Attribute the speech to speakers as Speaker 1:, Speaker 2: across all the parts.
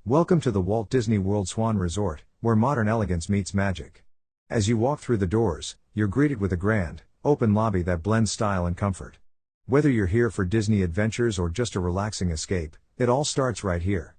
Speaker 1: Welcome to the Walt Disney World Swan Resort, where modern elegance meets magic. As you walk through the doors, you're greeted with a grand, open lobby that blends style and comfort. Whether you're here for Disney adventures or just a relaxing escape, it all starts right here.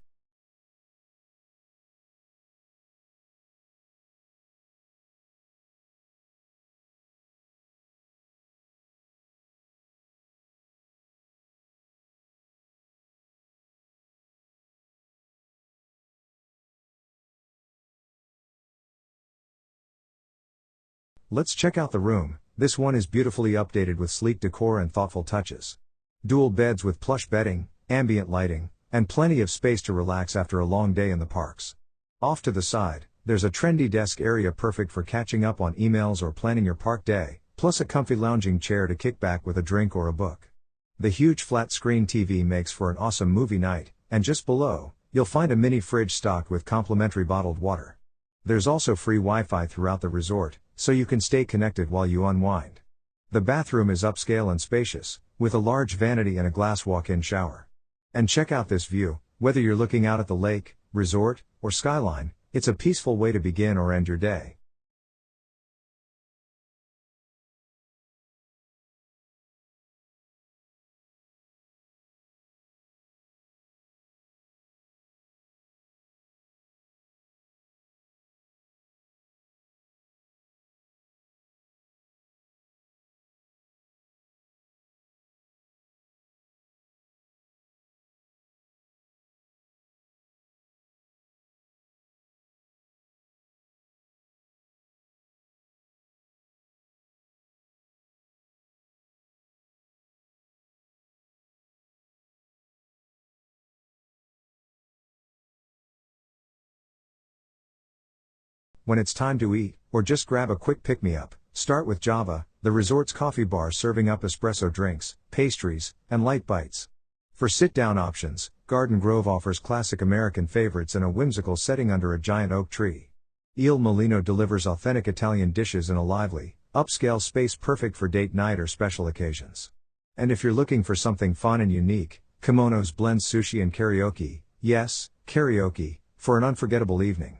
Speaker 1: Let's check out the room. This one is beautifully updated with sleek decor and thoughtful touches. Dual beds with plush bedding, ambient lighting, and plenty of space to relax after a long day in the parks. Off to the side, there's a trendy desk area perfect for catching up on emails or planning your park day, plus a comfy lounging chair to kick back with a drink or a book. The huge flat-screen TV makes for an awesome movie night, and just below, you'll find a mini fridge stocked with complimentary bottled water. There's also free Wi-Fi throughout the resort, so you can stay connected while you unwind. The bathroom is upscale and spacious, with a large vanity and a glass walk-in shower. And check out this view. Whether you're looking out at the lake, resort, or skyline, it's a peaceful way to begin or end your day. When it's time to eat, or just grab a quick pick-me-up, start with Java, the resort's coffee bar serving up espresso drinks, pastries, and light bites. For sit-down options, Garden Grove offers classic American favorites in a whimsical setting under a giant oak tree. Il Mulino delivers authentic Italian dishes in a lively, upscale space perfect for date night or special occasions. And if you're looking for something fun and unique, Kimonos blends sushi and karaoke, yes, karaoke, for an unforgettable evening.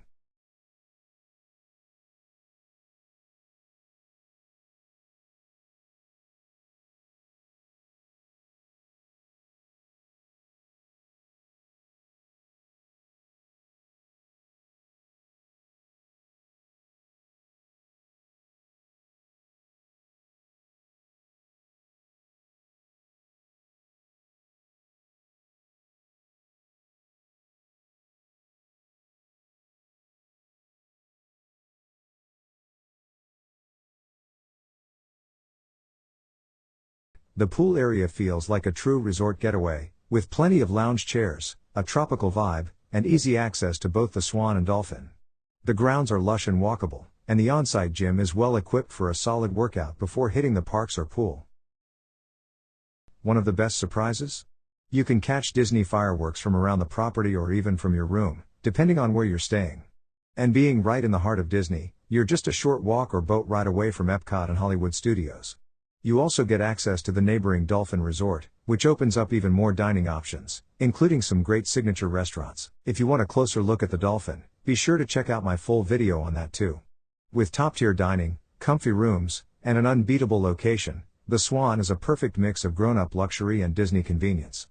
Speaker 1: The pool area feels like a true resort getaway, with plenty of lounge chairs, a tropical vibe, and easy access to both the Swan and Dolphin. The grounds are lush and walkable, and the on-site gym is well equipped for a solid workout before hitting the parks or pool. One of the best surprises? You can catch Disney fireworks from around the property or even from your room, depending on where you're staying. And being right in the heart of Disney, you're just a short walk or boat ride away from Epcot and Hollywood Studios. You also get access to the neighboring Dolphin Resort, which opens up even more dining options, including some great signature restaurants. If you want a closer look at the Dolphin, be sure to check out my full video on that too. With top-tier dining, comfy rooms, and an unbeatable location, the Swan is a perfect mix of grown-up luxury and Disney convenience.